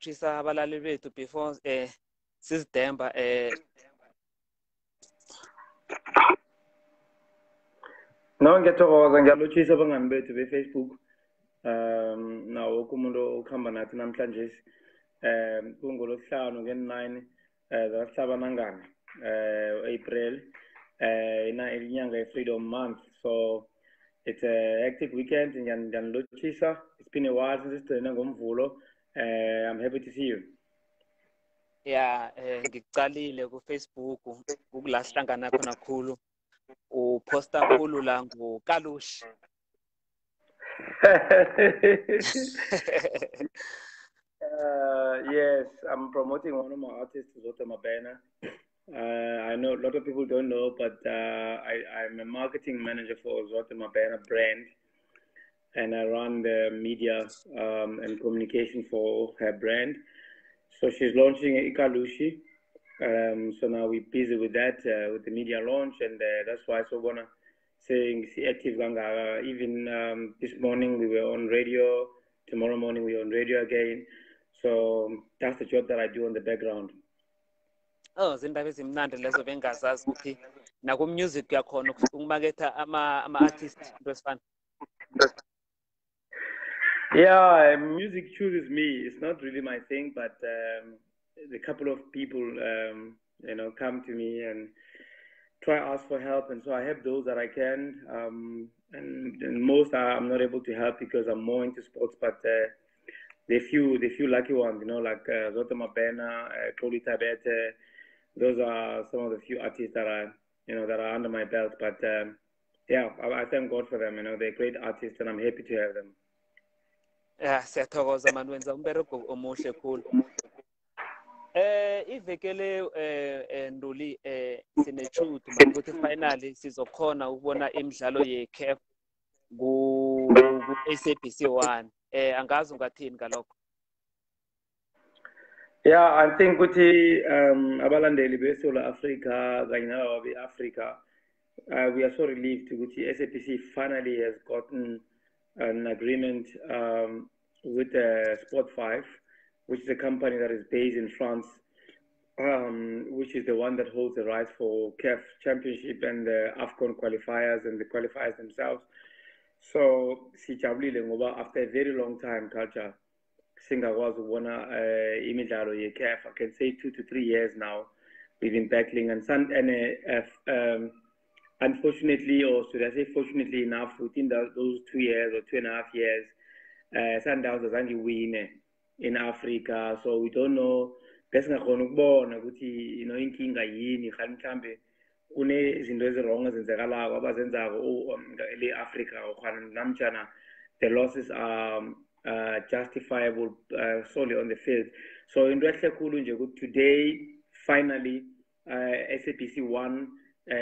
ukuchisa abalali bethu before sizidemba No, ngiyathokoza ngiyalotshisa abangani bethu be-Facebook. Nawo wonke umuntu okuhamba nathi namhlanje. KungoLwesihlanu nge-9 zakaSihlabanangana, April. Inyanga ye-Freedom Month. So it's a hectic weekend. Ngiyanilotshisa. It's been a while since sigcine ngoMvulo. I'm happy to see you. Yeah, ngikucalile ku-Facebook ukula sihlangana khona kakhulu. Uposta kakhulu la ngoKalushi. Yes, I'm promoting one of my artists, Zota Mabena. I know a lot of people don't know, but I'm a marketing manager for Zota Mabena brand, and I run the media and communication for her brand. So she's launching Ikalushi. So now we're busy with that, with the media launch, and that's why I so wanna say active ganga. Even this morning we were on radio. Tomorrow morning we're on radio again. So that's the job that I do on the background. Oh, zindaba ezimnandi lezo bengazazi ukuthi naku music yakhona ukumaketha ama-artist into esifana. Yeah, music chooses me. It's not really my thing, but a couple of people, come to me and try ask for help, and so I help those that I can. And most I'm not able to help because I'm more into sports, but the few lucky ones, like Zota Mabena, Koli Tabete. Those are some of the few artists that are under my belt. But I thank God for them. They're great artists, and I'm happy to have them. Yeah, siyathokoza mani wenza umbereko omuhle khulu. Ivekele Nduli sinethuth ukuthi finally sizokhona ukubona imidlalo ye-CAF ku-SABC 1. Angazi ungathini ngalokho. Yeah, I think ukuthi abalandeli beSouth Africa kanye nalabo be-Africa, we are so relieved ukuthi SABC finally has gotten an agreement with Sport 5, which is a company that is based in France, which is the one that holds the rights for CAF Championship and the AFCON qualifiers and the qualifiers themselves. So, sijabulile ngoba after a very long time, Kulcha, singakwazi ukubona imidlalo ye-CAF. I can say 2 to 3 years now we've been battling, and unfortunately, or should I say fortunately enough, within those 2 years or 2.5 years, Sundowns has only win in Africa. So we don't know. Besingakhona ukubona ukuthi inkinga yini mhlambe kunezinto ezirong ezenzakalako abazenzako le-Africa okhana namtjana the losses are justifiable solely on the field. So into ehle khulu nje ukuthi today finally SABC 1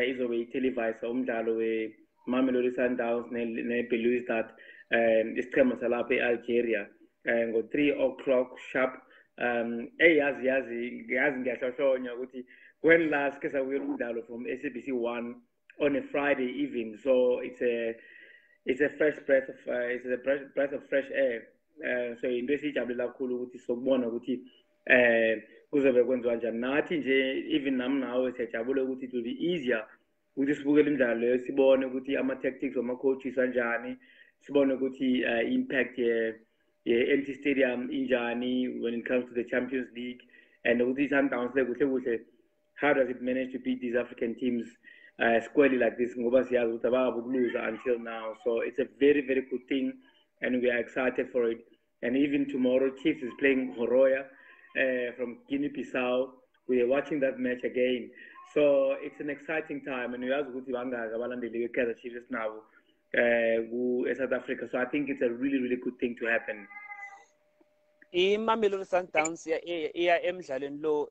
izobe itelevisa umdlalo we-Mamelodi Sundowns ne-Belouizdad isichema salapha e-Algeria ngo-3 o'clock sharp. Yazi ngiyashoshonya ukuthi when last ke sawuyela umdlalo from SABC 1 on a Friday evening. So it's a fresh breath of fresh air. So into esijabulela kakhulu ukuthi sokubona ukuthi kuzobe kwenziwa njani. Nathi nje even nami nawe siyajabula ukuthi it will be easier ukuthi sibukele imidlalo leyo, sibone ukuthi ama-tactics wama-coaches anjani, sibone ukuthi impact ye-empty stadium injani when it comes to the Champions League, and ukuthi Sundowns kuhle how does it manage to beat these African teams squarely like this ngoba siyazi ukuthi abakuluza until now. So it's a very, very good thing, and we are excited for it. And even tomorrow Chiefs is playing Horoya from Guinea-Bissau. We are watching that match again. So it's an exciting time, and we ask ukuthi bangaka abalandeli be-Kaizer Chiefs now South Africa. So I think it's a really, really good thing to happen. Imamelodi Sundowns iya emidlalweni lo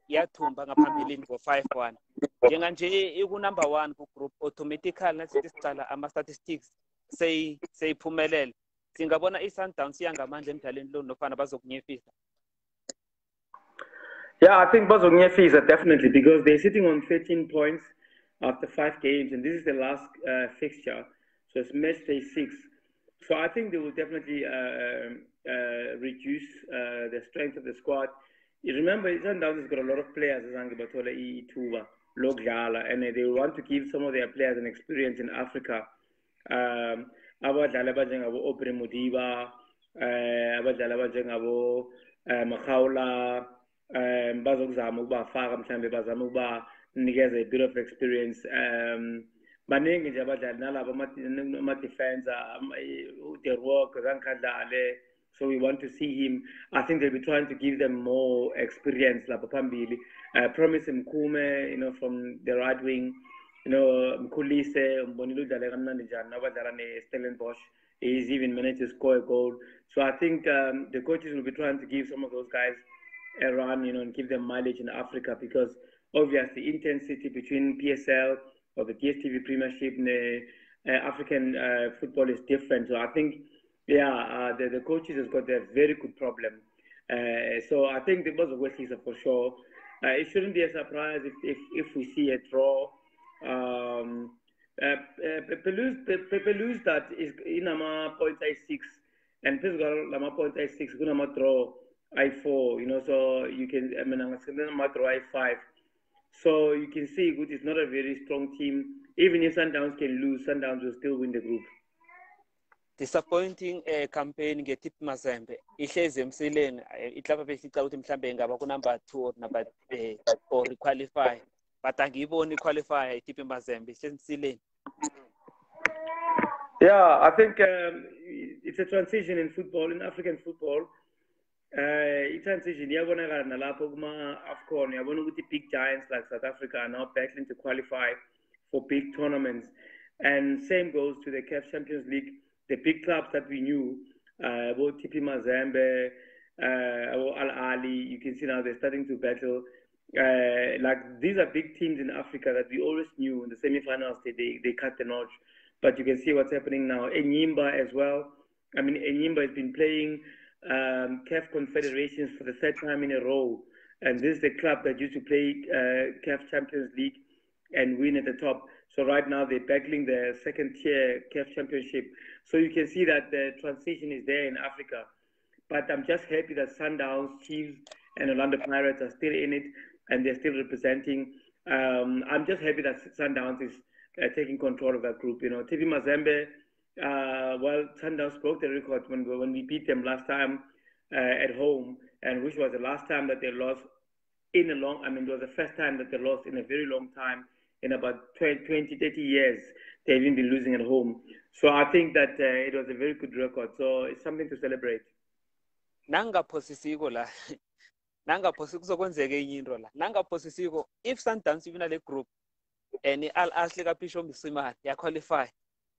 yathumba ngaphambilini ngo-5-1. Njenganje iku-number 1 ku-group automatically nasithi sicala ama-statistics seyiphumelele. Singabona i-Sundowns iyangamandla emidlalweni lo nofana bazokunyefisa. Yeah, I think bazokunyefisa definitely, because they're sitting on 13 points after 5 games, and this is the last fixture, so it's match day 6. So I think they will definitely reduce the strength of the squad. You remember, Sundowns has got a lot of players, and they want to give some of their players an experience in Africa. Abadlali abanjengabo Aubrey Mudiba, abadlali abanjengabo Makhaula, bazokuzama ukubafaka mhlambe bazama ukubanikeza a bit of experience. Baningi nje abadlali nalabo ama-defense, uDerwok, Zankadlale. So we want to see him. I think they'll be trying to give them more experience, like Pambili. Promise Mkume, you know, from the right wing. You know, Mkulise, Mbonilu Dalegamnanijan, Navadalane, Stellenbosch. He's even managed to score a goal. So I think the coaches will be trying to give some of those guys a run, you know, and give them mileage in Africa, because obviously intensity between PSL or the DSTV Premiership and African football is different. So I think, yeah, the coaches has got a very good problem. So I think the boss of West Lisa for sure. It shouldn't be a surprise if we see a draw. Pepelu's that is in ama 0.86 and Pisgal lama 0.86 guna draw I4, you know, so you can, I mean, I'm draw I5. So you can see good, it's not a very strong team. Even if Sundowns can lose, Sundowns will still win the group. Disappointing campaign ngetip Mazembe ihlezi emsileni ihlaba besica ukuthi mhlambe ngaba ku number 2 or number or qualify, but angiyiboni qualify itip Mazembe ihlezi emsileni. Yeah, I think it's a transition in football, in African football. Transition iyabonakala nalapho kuma AFCON, uyabona ukuthi big giants like South Africa are now battling to qualify for big tournaments, and same goes to the CAF Champions League. The big clubs that we knew, about TP Mazembe, Al Ali, you can see now they're starting to battle. Like these are big teams in Africa that we always knew in the semi-finals. They cut the notch, but you can see what's happening now. Enyimba as well. I mean, Enyimba has been playing CAF Confederations for the third time in a row, and this is the club that used to play CAF Champions League and win at the top. So right now they're battling the second tier CAF Championship. So you can see that the transition is there in Africa. But I'm just happy that Sundowns, Chiefs, and Orlando Pirates are still in it, and they're still representing. I'm just happy that Sundowns is taking control of that group. You know, TP Mazembe, well, Sundowns broke the record when we beat them last time at home, and which was the last time that they lost in a long, I mean, it was the first time that they lost in a very long time. In about 20, 30 years, they've even been losing at home. So I think that it was a very good record. So it's something to celebrate. Nanga posisiko la. Nanga posisiko kuzokwenzeka enye into la. Nanga posisiko if Sundowns even le group and Al Asli kapisho msimani ya qualify.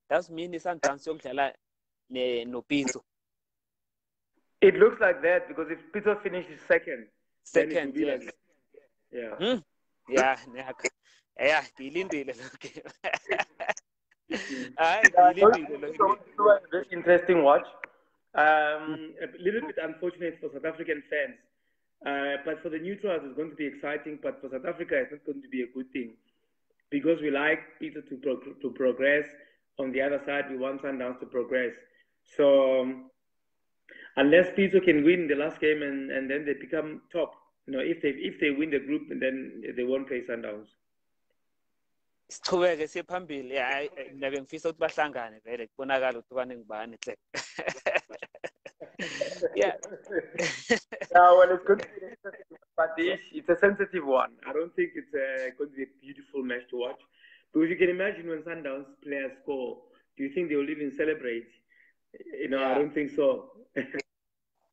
That means Sundowns yokudlala no Pitso. It looks like that because if Pitso finishes second, yes. Like, yeah. Yeah, yeah, dilindile lokho. Very interesting watch. A little bit unfortunate for South African fans, but for the neutrals it's going to be exciting. But for South Africa, it's not going to be a good thing because we like Peter to progress. On the other side, we want Sundowns to progress. So unless Peter can win the last game and then they become top, you know, if they win the group, and then they won't play Sundowns. Sichubeke siye phambili. Hayi nabe ngifisa ukuthi bahlangane vele kubonakala ukuthi bane ngibani hle. Yeah. Well, it's going to be interesting, but it's a sensitive one. I don't think it's going to be a beautiful match to watch. Because you can imagine when Sundowns players score, do you think they will even celebrate? You know, yeah. I don't think so.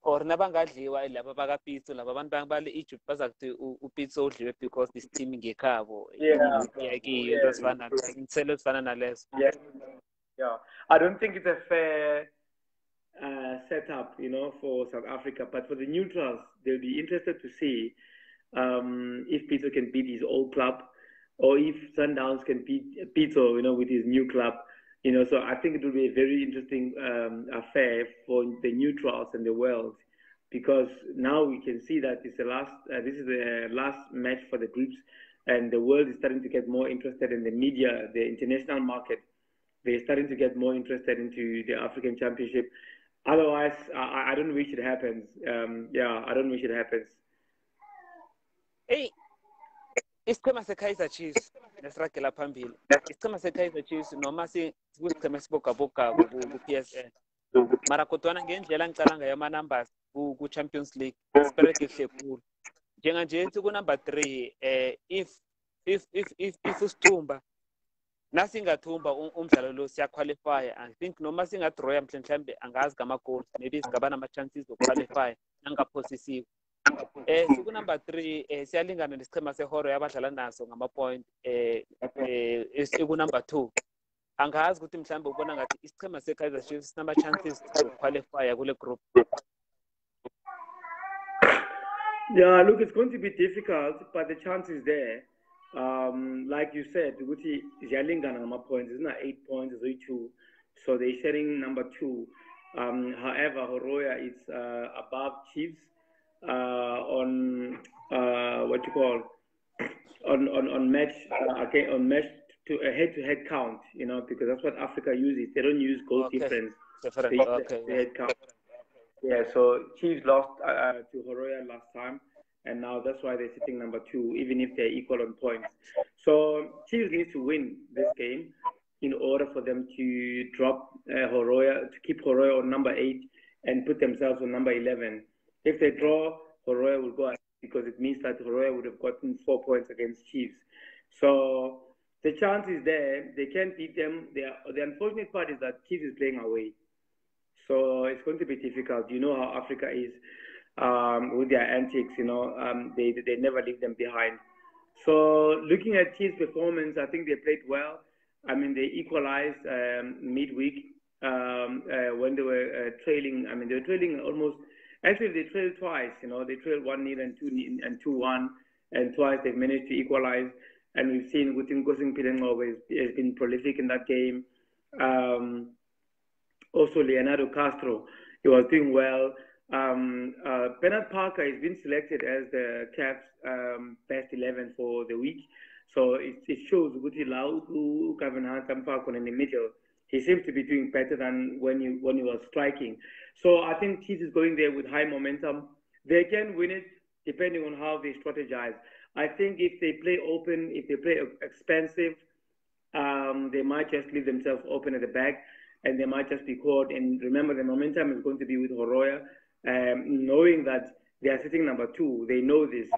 Or nabangadliwa laba baka Pitso laba abantu bangibale Egypt bazakuthi uPitso udliwe because this team ngekhabo. Yeah. Yeah. I don't think it's a fair setup, you know, for South Africa. But for the neutrals, they'll be interested to see if Pitso can beat his old club, or if Sundowns can beat Pitso, you know, with his new club. You know, so I think it will be a very interesting affair for the neutrals and the world, because now we can see that it's this is the last match for the groups, and the world is starting to get more interested in the media, the international market. They're starting to get more interested into the African Championship. Otherwise, I don't wish it happens. Yeah, I don't wish it happens. Hey, isichema se-Kaizer Chiefs nesiragela phambili. Isichema se-Kaizer Chiefs noma sikusichema esibogaboga ku-PSL. Mara kodwana ngendlela ngicala ngayo ama-numbers ku-Champions League siberege kuhle khulu. Njenganje siku-number 3 if usithumba nasingathumba umdlalo lo siyaqualifya. I think noma singadroya mhlawumbe angazi ngama-goals maybe singaba nama-chances okuqualifya nangaphosisiwe. Siku-number 3 siyalingana nesichema sehoro yabadlala naso ngama-point siku-number 2 angazi ukuthi mhlawumbe ubona ngathi isichema se-Kaizer Chiefs sinama-chances zokuqualifya kule group. Yeah, look, it's going to be difficult, but the chance is there. Like you said, Ziyalingana ngama-points, isn't it? 8 points, 2. So they're sharing number 2. However, Horoya is above Chiefs on what you call on match on match to a head-to-head count, you know, because that's what Africa uses. They don't use goal difference. They use the head count. Yeah, so Chiefs lost to Horoya last time, and now that's why they're sitting number 2, even if they're equal on points. So Chiefs need to win this game in order for them to drop Horoya, to keep Horoya on number 8 and put themselves on number 11. If they draw, Horoya will go ahead because it means that Horoya would have gotten 4 points against Chiefs. So the chance is there. They can't beat them. The unfortunate part is that Chiefs is playing away. So it's going to be difficult. You know how Africa is with their antics, you know, they never leave them behind. So looking at Chiefs' performance, I think they played well. I mean, they equalized midweek when they were trailing. I mean, they were trailing almost. Actually, they trailed twice. You know, they trailed 1-0 and 2-1, and twice they've managed to equalize. And we've seen Ngosing Pilengo has been prolific in that game. Also, Leonardo Castro, he was doing well. Bernard Parker has been selected as the CAF's best 11 for the week. So it shows Guti Lautu, Kevin Hantam Parker in the middle. He seems to be doing better than when he was striking. So I think Chiefs is going there with high momentum. They can win it depending on how they strategize. I think if they play open, if they play expensive, they might just leave themselves open at the back and they might just be caught. And remember, the momentum is going to be with Horoya, knowing that they are sitting number 2. They know this.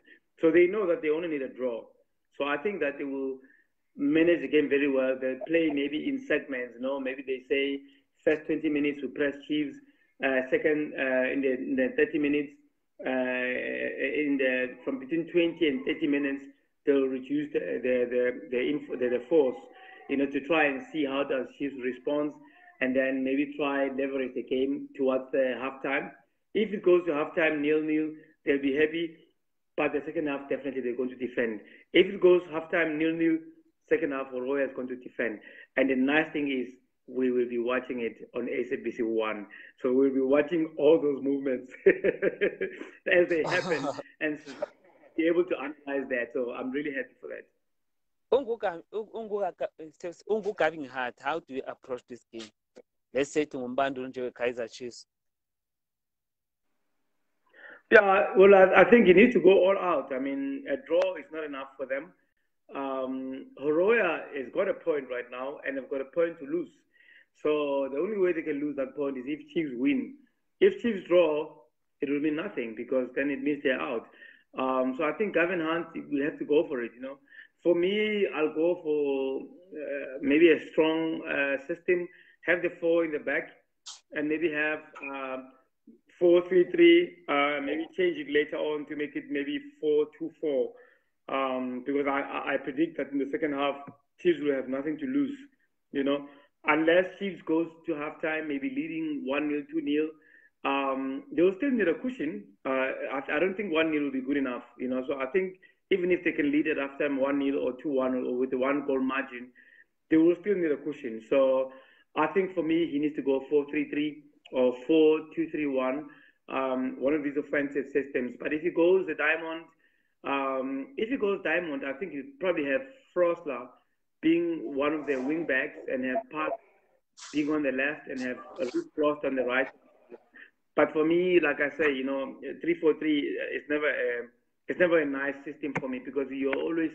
So they know that they only need a draw. So I think that they will manage the game very well. They'll play maybe in segments, you know, maybe they say first 20 minutes to press Chiefs, second in the 30 minutes, from between 20 and 30 minutes, they'll reduce the force, you know, to try and see how does Chiefs respond, and then maybe try leverage the game towards the halftime. If it goes to halftime 0-0, they'll be happy, but the second half definitely they're going to defend. If it goes halftime 0-0, second half Horoya is going to defend. And the nice thing is we will be watching it on SABC 1. So we'll be watching all those movements as they happen and be able to analyze that. So I'm really happy for that. Ungugaving Heart, how do you approach this game? Let's say to Mbandu Kaizer Chiefs. Yeah, well, I think you need to go all out. I mean, a draw is not enough for them. Horoya has got a point right now and they've got a point to lose. So the only way they can lose that point is if Chiefs win. If Chiefs draw, it will mean nothing because then it means they're out. So I think Gavin Hunt will have to go for it, you know. For me, I'll go for maybe a strong system, have the 4 in the back, and maybe have 4-3-3, maybe change it later on to make it maybe 4-2-4. Because I predict that in the second half, Chiefs will have nothing to lose, you know. Unless Chiefs goes to halftime, maybe leading 1-0, 2-0, they will still need a cushion. I don't think 1-0 will be good enough, you know. So I think even if they can lead at halftime 1-0 or 2-1 or with a 1-goal margin, they will still need a cushion. So I think for me, he needs to go 4-3-3 or 4-2-3-1, one of these offensive systems. But if he goes the diamond, I think he'd probably have Frosler being one of their wing backs and have Park being on the left and have Ruth Frost on the right. But for me, like I say, 3-4-3 it's never a nice system for me because you're always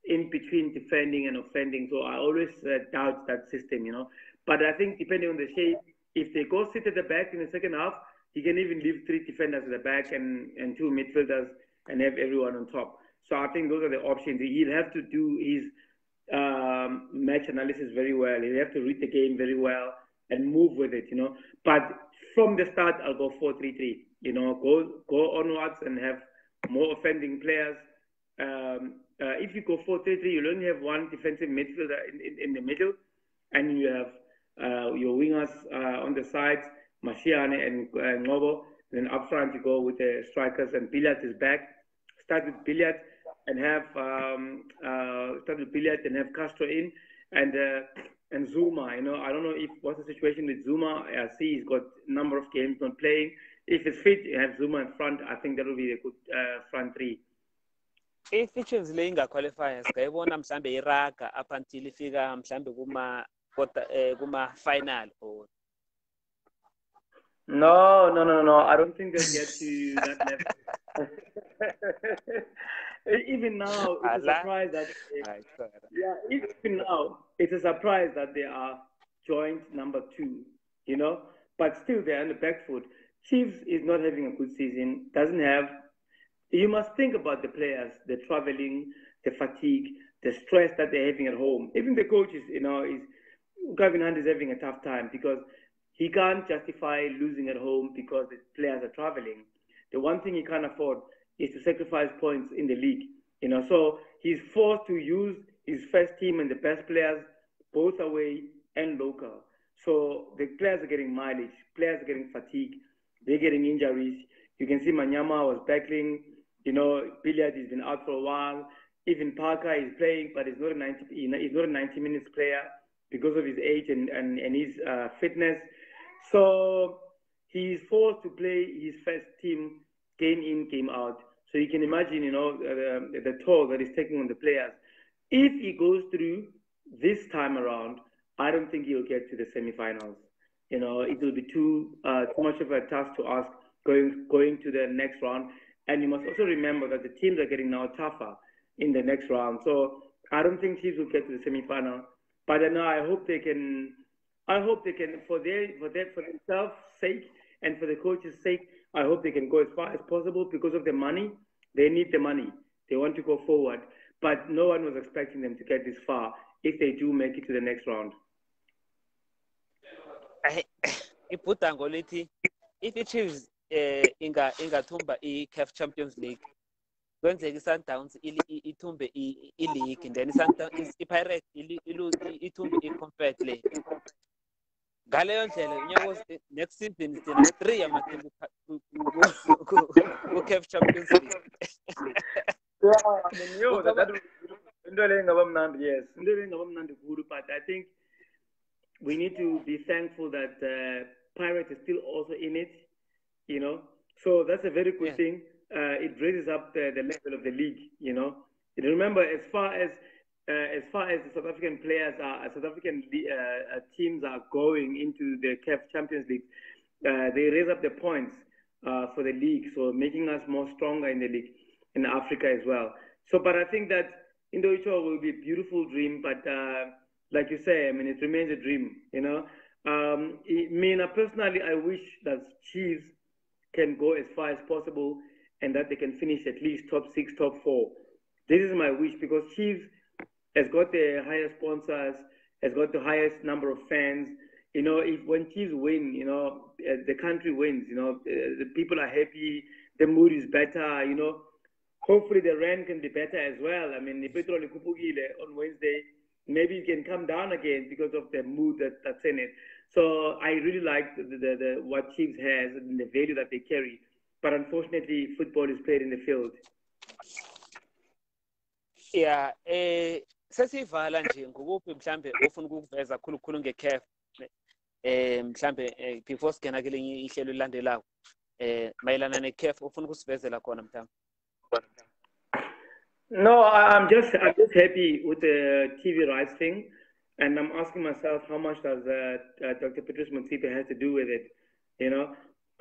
in between defending and offending. So I always doubt that system. But I think depending on the shape, if they go sit at the back in the second half, he can even leave 3 defenders at the back and 2 midfielders and have everyone on top. So I think those are the options. He'll have to do his match analysis very well. He'll have to read the game very well and move with it. But from the start, I'll go 4-3-3. Go onwards and have more offending players. If you go 4-3-3, you'll only have one defensive midfielder in the middle, and you have your wingers on the sides, Mashiane and Ngobo. Then up front, you go with the strikers, and Billiard is back. Start with Billiard and have Castro in, and Zuma. I don't know what's the situation with Zuma. I see he's got a number of games not playing. If it's fit, you have Zuma in front. I think that will be a good front three. If i-Chiefs le ingaqualify singayibona mhlambe iraga up until ifika mhlambe kuma-final or No. I don't think they'll get to that level. Even now, it's a surprise that even now, it's a surprise that they are joint number 2. But still they're on the back foot. Chiefs is not having a good season. Doesn't have. You must think about the players, the traveling, the fatigue, the stress that they're having at home. Even the coaches, Gavin Hunt is having a tough time because he can't justify losing at home because the players are traveling. The one thing he can't afford is to sacrifice points in the league. So he's forced to use his first team and the best players, both away and local. So the players are getting mileage, players are getting fatigue, they're getting injuries. You can see Manyama was battling, Billiard has been out for a while. Even Parker is playing, but he's not a 90 minutes player because of his age and his fitness. So he's forced to play his first team game in, game out. So you can imagine, the toll that he's taking on the players. If he goes through this time around, I don't think he'll get to the semifinals. It will be too much of a task to ask going to the next round. And you must also remember that the teams are getting now tougher in the next round. So I don't think Chiefs will get to the semifinal. But I hope they can. I hope they can, for themselves' sake and for the coach's sake. I hope they can go as far as possible because of the money. They need the money. They want to go forward. But no one was expecting them to get this far if they do make it to the next round. Ibhudango lithi if i-Chiefs ingathumba i-CAF Champions League kwenzeka i-Sundowns ithumbe i-league and then i-Pirates ithumbe i-Confed League. Ngaleyo ndlela next season sina 3 amathimba ku-CAF Champions League. Yes, but I think we need to be thankful that Pirates is still also in it, So that's a very good thing. It raises up the level of the league, Remember, as far as the South African players South African teams are going into the CAF Champions League, they raise up the points for the league, so making us more stronger in the league in Africa as well. So, but I think that Indo-Icho will be a beautiful dream, but like you say, it remains a dream, personally, I wish that Chiefs can go as far as possible and that they can finish at least top 6, top 4. This is my wish because Chiefs has got the highest sponsors, has got the highest number of fans. When Chiefs win, the country wins, the people are happy, the mood is better, Hopefully the rand can be better as well. The petrol on Wednesday, maybe it can come down again because of the mood that's in it. So I really like the what Chiefs has and the value that they carry. But unfortunately, football is played in the field. Yeah, sesivala nje ngokuphi mhlambe ofuna ukuveza khulukhulu nge-CAF mhlambe before singena kelinye ihlelo elilandelayo mayelana ne-CAF ofuna ukusivezela khona mhlambe. No, I'm just happy with the TV rights thing, and I'm asking myself how much does Dr. Patrice Motsepe has to do with it,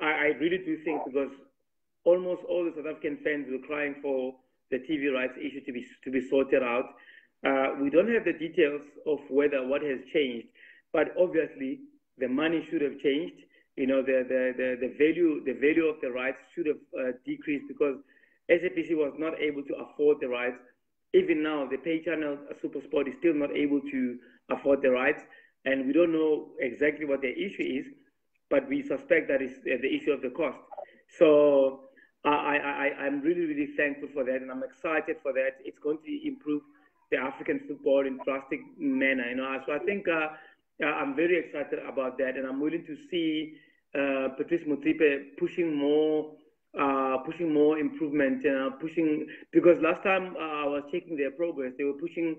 I really do think, because almost all the South African fans were crying for the TV rights issue to be sorted out. We don't have the details of what has changed, but obviously the money should have changed. You know, the value of the rights should have decreased, because SAPC was not able to afford the rights. Even now, the pay channel SuperSport is still not able to afford the rights, and we don't know exactly what the issue is, but we suspect that it's the issue of the cost. So I'm really, really thankful for that, and I'm excited for that. It's going to improve the African football in drastic manner. You know, so I think I'm very excited about that, and I'm willing to see Patrice Motsepe pushing more improvement, because last time I was checking their progress, they were pushing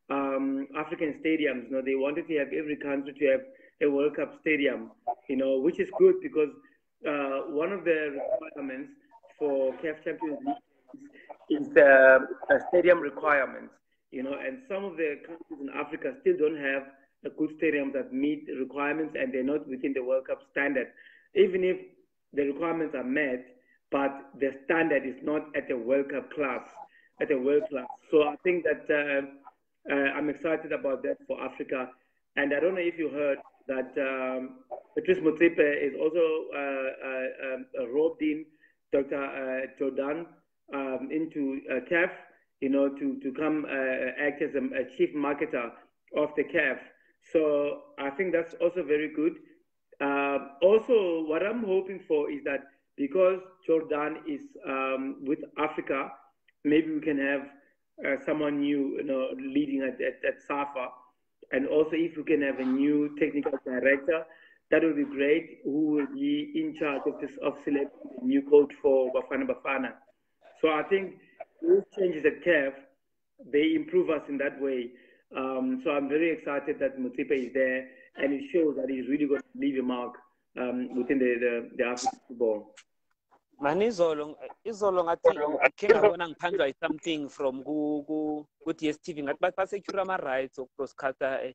African stadiums. You know, they wanted to have every country to have a World Cup stadium. You know, which is good, because one of the requirements for CAF Champions League is stadium requirements. You know, and some of the countries in Africa still don't have a good stadium that meet the requirements, and they're not within the World Cup standard. Even if the requirements are met, but the standard is not at a World Cup class, at a world class. So I think that I'm excited about that for Africa. And I don't know if you heard that Patrice Motsepe is also roped in Dr. Jordan into CAF, you know, to come act as a chief marketer of the CAF. So I think that's also very good. Also, what I'm hoping for is that, because Jordan is with Africa, maybe we can have someone new, you know, leading at SAFA. And also, if we can have a new technical director, that would be great, who will be in charge of selecting a new coach for Bafana Bafana. So I think those changes at CAF, they improve us in that way. So I'm very excited that Motsepe is there, and it shows that he's really going to leave a mark within the African football. Mani izolo ngathi khe ngabona ngiphandlwa something from ku DStv ngathi bathi basecure ama-rights okubroadcaster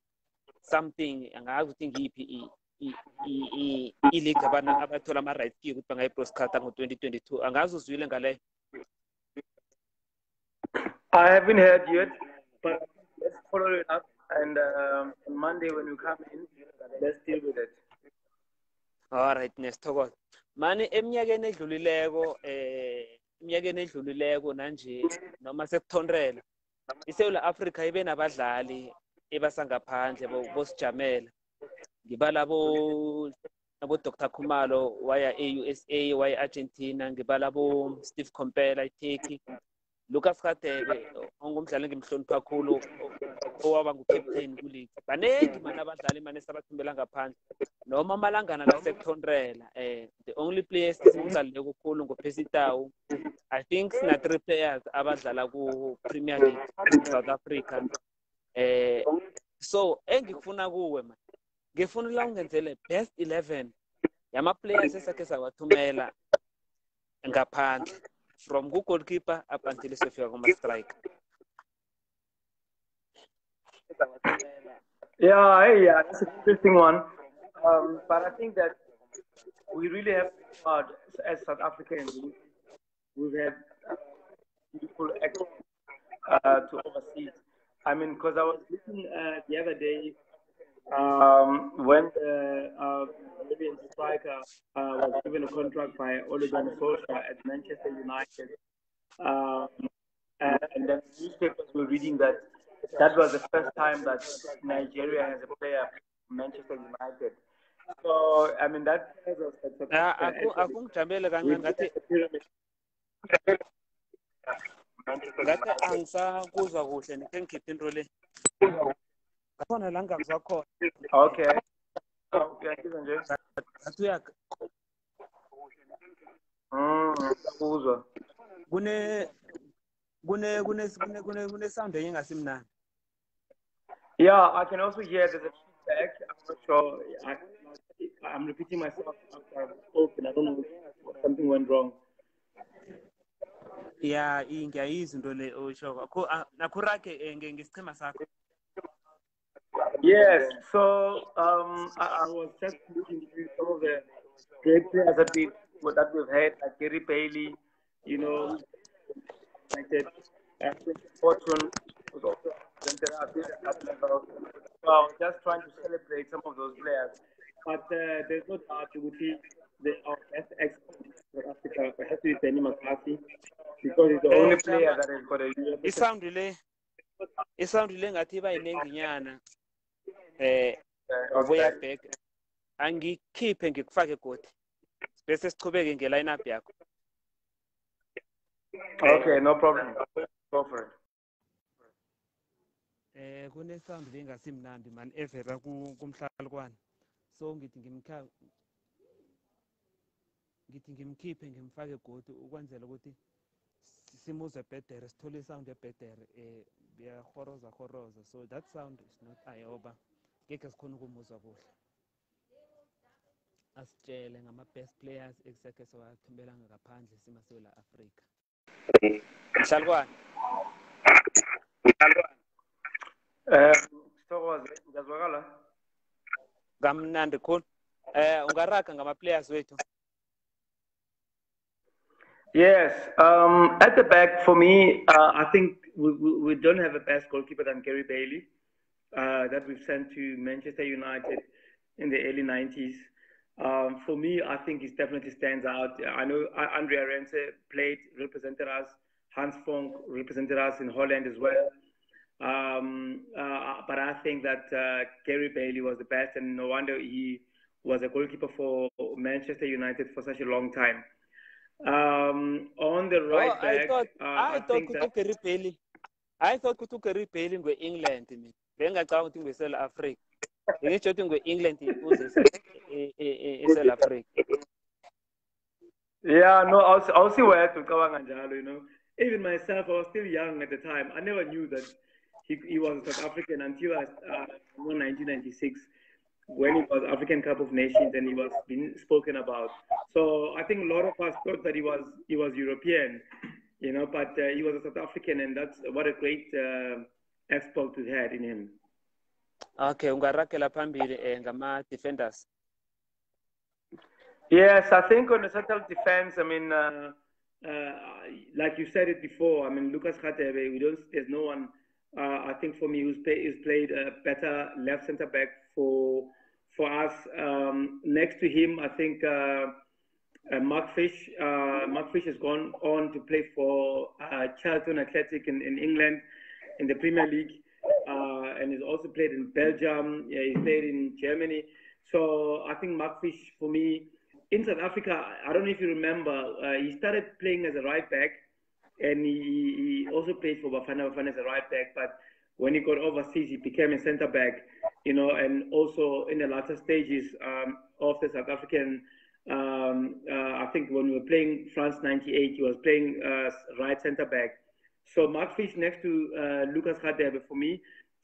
something, angazi ukuthi ngiyiphi i-league abathola ama-rights kiyo ukuthi bangayibroadcaster ngo-2022. Angazi uzwile ngale. I haven't heard yet, but let's follow it up, and on Monday when we come in, let's deal with it. All right, nesithokoza. Mani eminyakeni edlulileko nanje noma sekuthondrela iSouth Africa ibe nabadlali ebasangaphandle bosijamela. Ngibala abo Dr. Khumalo waya e-USA, waya Argentina, ngibala abo Steve Kompela eTurkey, Lucas Radebe ongumdlali engimhlonipha kakhulu owaba ngu-captain kuleague. Baningi manje abadlali manje sabathumbela ngaphandle noma amalangana la sekuthondrela. The only players esimdlalile kukhulu ngoPesitawu. I think sina 3 players abadlala ku Premier League South Africa. So engikufuna kuwe man, ngifuna la ungenzele best 11 yama players esakhe sawathumela ngaphandle, from goalkeeper up until sefika kuma striker. Yeah, that's an interesting one. But I think that we really have as South Africans, we've had beautiful acts to oversee. I mean, because I was listening the other day when the Libyan striker was given a contract by Ole Gunnar Solskjaer at Manchester United, and the newspapers were reading that was the first time that Nigeria has a player from Manchester United. So I mean that akungijabele kancane ngathi angisakuzwa kuhle, ngike ngikhiphe into le khona la ngakuzwa khona. Okay. Kuzwa kune sound engasimnandi. Yeah, I can also hear there's a feedback. I'm not sure. I'm repeating myself after I've spoken. I don't know if something went wrong. Yeah, ngiyayizwa into le osho. Nakhurake ngesichema sakho. Yes, so I was just looking through some of the great players that we've had, like Gary Bailey, you know, United, and Fortune was also represented us at that level. So I was just trying to celebrate some of those players. But there's no doubt you would see our best expert in South Africa has to be Benny McCarthy, because he's the only player that has got a isoundile ngathi bayinenginyana ubuya back angikhiphe ngikufake godi bese sichubeke ngeline up yakho. Okay, no problem. Go for it. Kune sound lengasimnandi man evela kumhlalukwana, so ngithi ngimkhiphe ngimfake godi ukwenzela ukuthi simuzwe bhetere, sithole isound ebhetere. Biyahoroza, so that sound is not ayoba ngeke sikhona ukumuzwa kuhle. Asitshele ngama-best players ekuseke siwathumbela ngaphandle simasewula Afrika. Mhlalukwana. Ngiyazwakala? Kamnandi khulu. Ungaraga ngama-players wethu? Yes. At the back, for me, I think we don't have a best goalkeeper than Gary Bailey, that we've sent to Manchester United in the early 90s. For me, I think he definitely stands out. I know Andrea Rense represented us. Hans Fonk represented us in Holland as well. But I think that Gary Bailey was the best, and no wonder he was a goalkeeper for Manchester United for such a long time. On the right back, I thought Gary Bailey. I thought Gary Bailey in England. Bengacanga ukuthi ngeSouth Africa. Ngitsho ukuthi England ibuze eSouth Africa. Yeah, no, I'll see where to cabanga njalo, you know. Even myself, I was still young at the time. I never knew that he was South African until 1996. When it was African Cup of Nations and he was being spoken about. So I think a lot of us thought that he was European, you know, but he was a South African, and that's what a great export we had in him. Okay, ungarakela phambili ngama-defenders. Yes, I think on the central defense, I mean, like you said it before, I mean, Lucas Radebe, there's no one, I think for me, who's played a better left centre back for us. Next to him, I think Mark Fish. Mark Fish has gone on to play for Charlton Athletic in England in the Premier League, and he's also played in Belgium. Yeah, he's played in Germany. So I think Mark Fish, for me, in South Africa, I don't know if you remember, he started playing as a right back, and he also played for Bafana as a right back, but when he got overseas, he became a centre back, you know, and also in the latter stages of the South African, I think when we were playing France 98, he was playing right centre back. So Mark Fish next to Lucas Radebe, for me,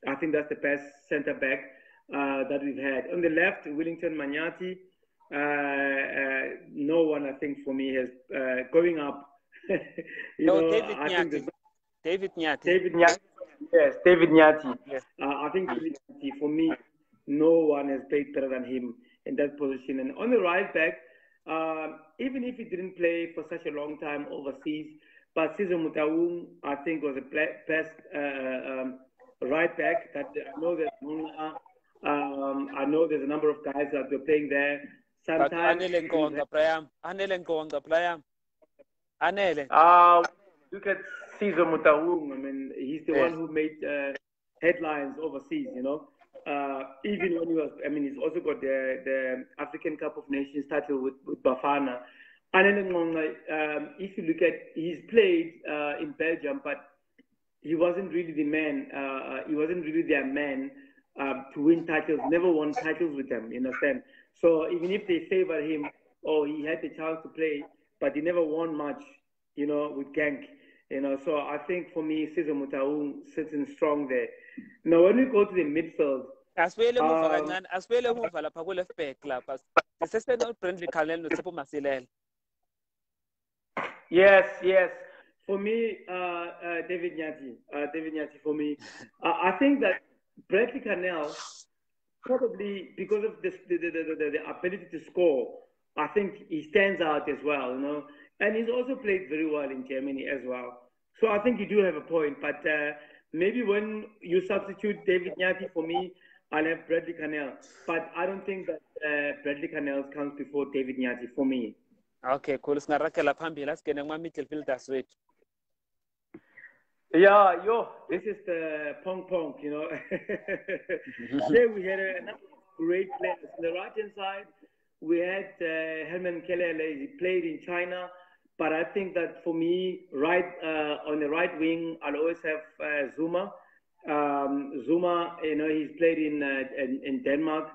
I think that's the best centre back that we've had. On the left, Willington Manyati, no one, I think, for me has going up. David Nyati. David Nyati. Yes, David Nyati. Yes. I think David Nyati, for me, no one has played better than him in that position. And on the right back, even if he didn't play for such a long time overseas, but Sizwe Mutaung, I think, was the best right back. That I know there's a number of guys that were playing there. Sometimes. Look at Sizwe Mutaung. I mean, he's the one who made headlines overseas, you know. Even when he was, I mean, he's also got the African Cup of Nations title with Bafana. And then, if you look at, he's played in Belgium, but he wasn't really the man. He wasn't really their man to win titles. Never won titles with them, you understand? So even if they favored him, or he had the chance to play, but he never won much, you know, with Genk. You know, so I think for me, Sizwe Mutaung sits in strong there. Now, when we go to the midfield, yes. For me, David Nyati for me. I think that Bradley Canel, probably because of the ability to score, I think he stands out as well, you know. And he's also played very well in Germany as well. So I think you do have a point, but maybe when you substitute David Nyati for me, I'll have Bradley Canel. But I don't think that Bradley Canel comes before David Nyati for me. Okay, cool. Singarakela phambili asingene kuma-midfielders wethu. Yeah, this is the pong pong, you know. There we had a number of great players. On the right-hand side, we had Herman Kelele. He played in China. But I think that for me, on the right wing, I'll always have Zuma. Zuma, you know, he's played in Denmark,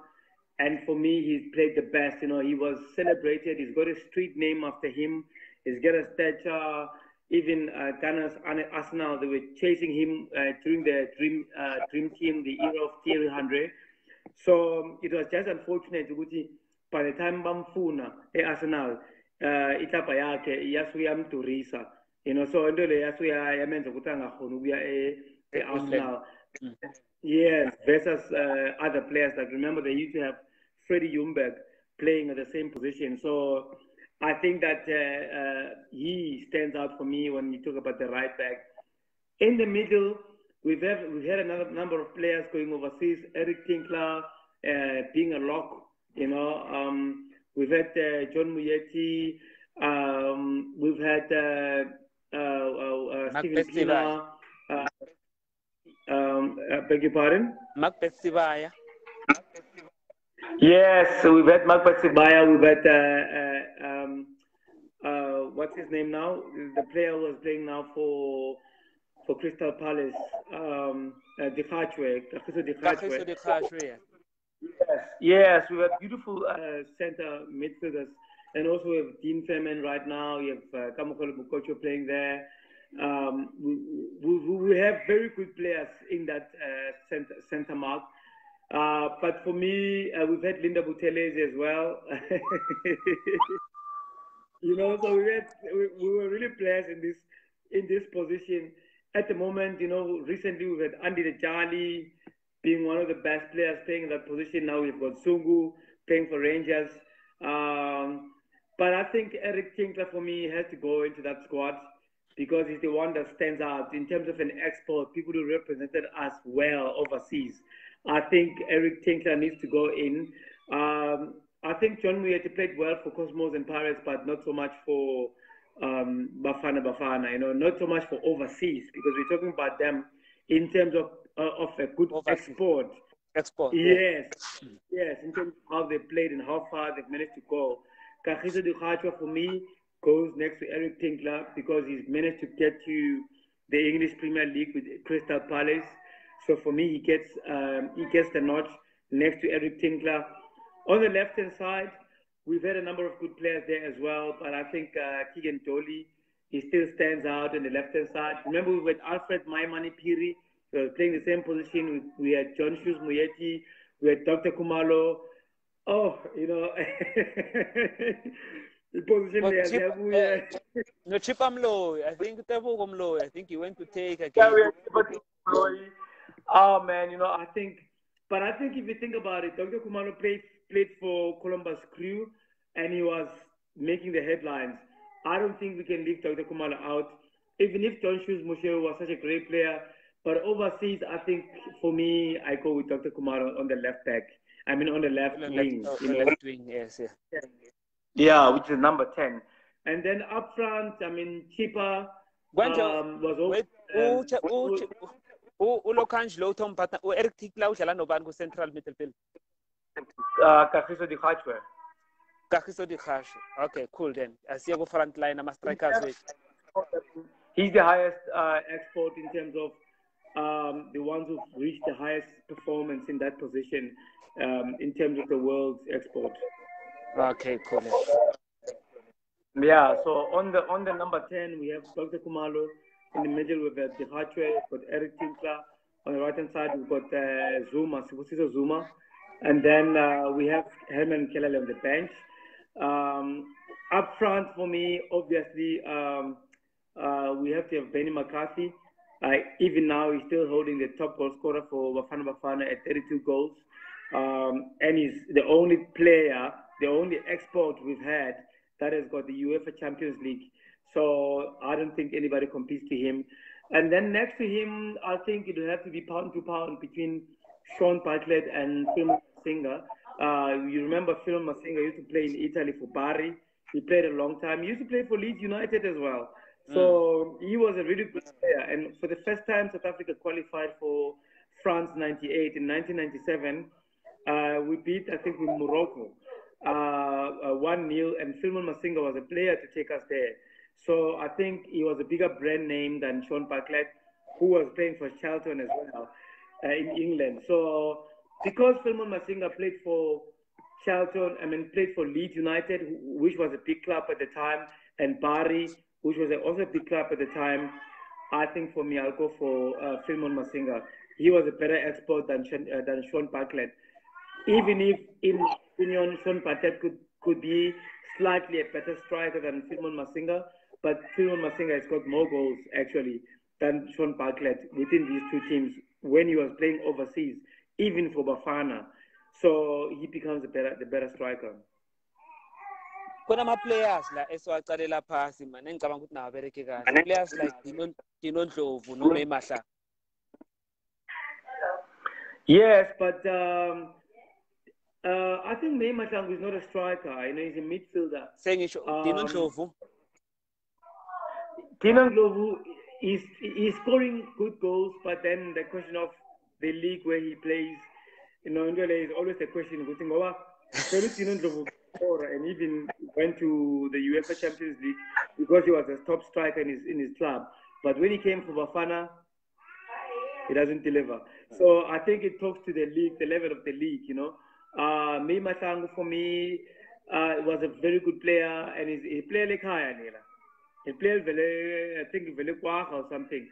and for me, he's played the best. You know, he was celebrated. He's got a street name after him. He's got a stature. Even Ghana's Arsenal, they were chasing him during the dream team, the era of Thierry Henry. So it was just unfortunate by the time Bamfuna Arsenal. Itapa yakhe iyasuyamdurisa, you know, so into le yamenza ukuthi angakhona ukuya Arsenal. Yes, versus other players. Like remember, they used to have Freddie Ljungberg playing at the same position. So I think that he stands out for me when you talk about the right back. In the middle, we've had another number of players going overseas. Eric Tinkler being a lock, you know. We've had John Muyeti. We've had Stephen Pina. Beg your pardon? Macbeth Sibaya. Yes, so we've had Macbeth Sibaya. We've had what's his name now? The player who was playing now for Crystal Palace. Dikachwe. Yes, we have beautiful center midfielders, and also we have Dean Fairman right now. You have Kamokolo Bukocho playing there. We have very good players in that center mark. But for me, we've had Linda Buthelezi as well. You know, so we were really blessed in this position. At the moment, you know, recently we've had Andy Dejali being one of the best players playing in that position. Now we've got Sungu playing for Rangers. But I think Eric Tinkler, for me, has to go into that squad because he's the one that stands out in terms of an export, people who represented us well overseas. I think Eric Tinkler needs to go in. I think John Muyeti played well for Cosmos and Pirates, but not so much for Bafana, you know, not so much for overseas, because we're talking about them in terms of a good export. Yes, yes, in terms of how they played and how far they've managed to go. Kaizer for me goes next to Eric Tinkler because he's managed to get to the English Premier League with Crystal Palace. So for me, he gets the notch next to Eric Tinkler. On the left-hand side, we've had a number of good players there as well, but I think Keegan Dolly, he still stands out on the left-hand side. Remember, we had Alfred Maimani Piri, he was playing the same position. We had John Shoes Muyeti, we had Dr. Kumalo. Oh, you know, the position there. No, Chip Amlo, I think Tebo Amlo, I think he went to take again. Oh, man, you know, I think if you think about it, Dr. Kumalo played for Columbus Crew, and he was making the headlines. I don't think we can leave Dr. Kumalo out, even if John Shoes Moshe was such a great player. But overseas, I think for me, I go with Dr. Kumalo on the left back. I mean, on the left wing. Left wing, yes, yeah. Yeah, which is number 10. And then up front, I mean, Chipa was also... Ulokangelo Tompata, Eric Tinkler, Jalanobango Central Midfield. Kagiso Dikachwe. Kagiso Dikachwe. Okay, cool then. I see a front line, I'm a striker. He's the highest export in terms of the ones who've reached the highest performance in that position in terms of the world's export. Okay, cool. Yeah, so on the number 10, we have Dr. Kumalo. In the middle, we've got Dikachwe, we've got Eric Tinkler. On the right-hand side, we've got Sibusiso Zuma. And then we have Herman Kelele on the bench. Up front, for me, obviously, we have to have Benny McCarthy. Even now, he's still holding the top goal scorer for Bafana Bafana at 32 goals. And he's the only player the only export we've had that has got the UEFA Champions League. So I don't think anybody competes to him. And then next to him, I think it will have to be pound to pound between Sean Bartlett and Phil Masinga. You remember Phil Masinga used to play in Italy for Bari. He played a long time. He used to play for Leeds United as well. So he was a really good player. And for the first time, South Africa qualified for France 98. In 1997, we beat, I think, with Morocco 1-0. And Philman Masinga was a player to take us there. So I think he was a bigger brand name than Sean Bartlett, who was playing for Charlton as well in England. So because Philman Masinga played for Charlton, played for Leeds United, which was a big club at the time, and Bari, which was also a big club at the time, I think for me, I'll go for Philman Masinga. He was a better expert than Sean Bartlett. Even if, in my opinion, Sean Bartlett could be slightly a better striker than Philman Masinga, but Philman Masinga has got more goals, actually, than Sean Bartlett within these two teams when he was playing overseas, even for Bafana. So he becomes the better striker. Players like esiwacalela phasi man engicabanga ukuthi nawabereke kahle players like Dino Ndlovu noma Mahla. Yes, but I think Mahla is not a striker. He's a midfielder. Dino Ndlovu. Dino Ndlovu is scoring good goals, but then the question of the league where he plays, is always a question. And even went to the UEFA Champions League because he was a top striker in his club. But when he came for Bafana, he doesn't deliver. So I think it talks to the league, the level of the league, May Matangu for me was a very good player, and he's a player like Nila. He played I think Velequaha or something,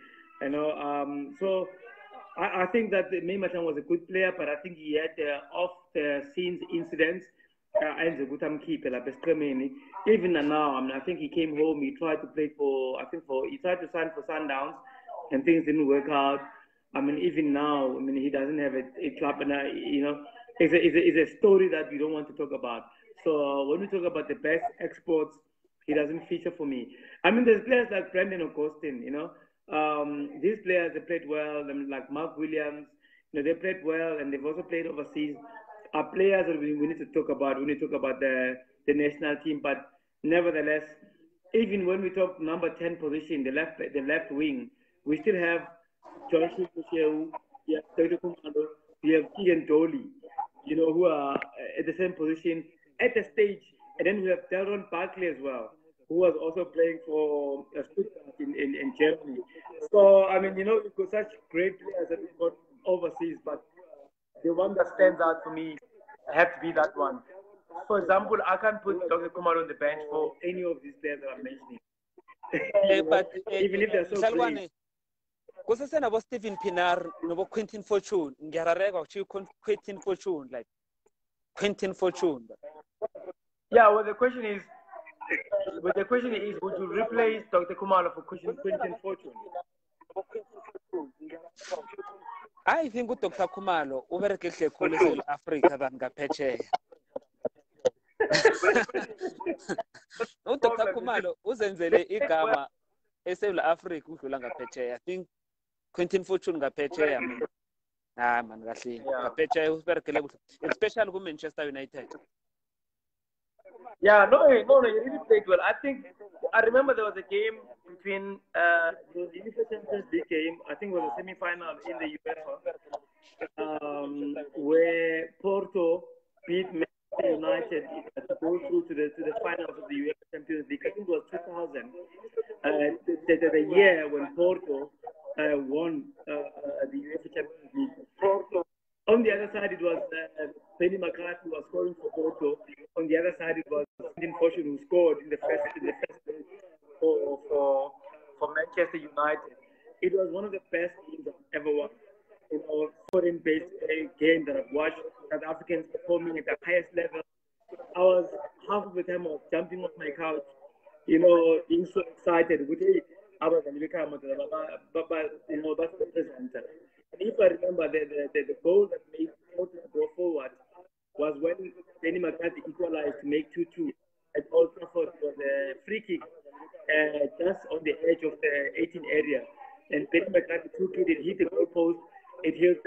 so I think that May Matang was a good player, but I think he had off the scenes incidents. Even now, I think he came home. He tried to play he tried to sign for Sundowns, and things didn't work out. Even now, he doesn't have a club, and it's a story that we don't want to talk about. So when we talk about the best exports, he doesn't feature for me. There's players like Brendan Augustine, these players, they played well, like Mark Williams, they played well, and they've also played overseas. Are players that we need to talk about when we talk about the national team. But nevertheless, even when we talk number 10 position, the left wing, we still have Joshua Kushewu, we have Teto Kumalo, we have Keegan Dolly, who are at the same position at the stage. And then we have Delron Barkley as well, who was also playing for Stuttgart in Germany. So, we've got such great players that we've got overseas, but the one that stands out for me have to be that one. For example, I can't put Dr. Kumar on the bench for any of these players that I'm mentioning. But even if they're so great. Kusasena bo Stephen Pienaar no Quentin Fortune. Ngiyarareka ukuthi Quentin Fortune, like Quentin Fortune. Yeah, well the question is, would you replace Dr. Kumalo for Quentin Fortune? I think uDr. Khumalo ubereke kuhle khulu eSouth Africa than ngaphetsheya. uDr. Khumalo uzenzele igama eSouth Africa udlula ngaphetsheya. I think Quentin Fortune ngaphetsheya man. Man kahle. Ngaphetsheya uberekele kuhle, especially ku Manchester United. Yeah, no, you really played well. I remember there was a game between the UEFA Champions League game. I think it was a semi-final in the UEFA, where Porto beat Manchester United to go through to the finals of the UEFA Champions League. I think it was 2000, the year when Porto won the UEFA Champions League. Porto. On the other side, it was Penny McCarthy who was scoring for Porto. On the other side, it was Quentin Fortune who scored in the first for Manchester United. It was one of the best games I've ever watched. Foreign-based game that I've watched. South Africans performing at the highest level. I was half of the time I was jumping off my couch, being so excited. I was that's the presenter. And if I remember the goal that made Porto go forward was when Danny McCarthy equalized to make 2-2 at Old Trafford. Was a free kick just on the edge of the 18 area. And Danny McCarthy took it, it hit the goalpost, it hit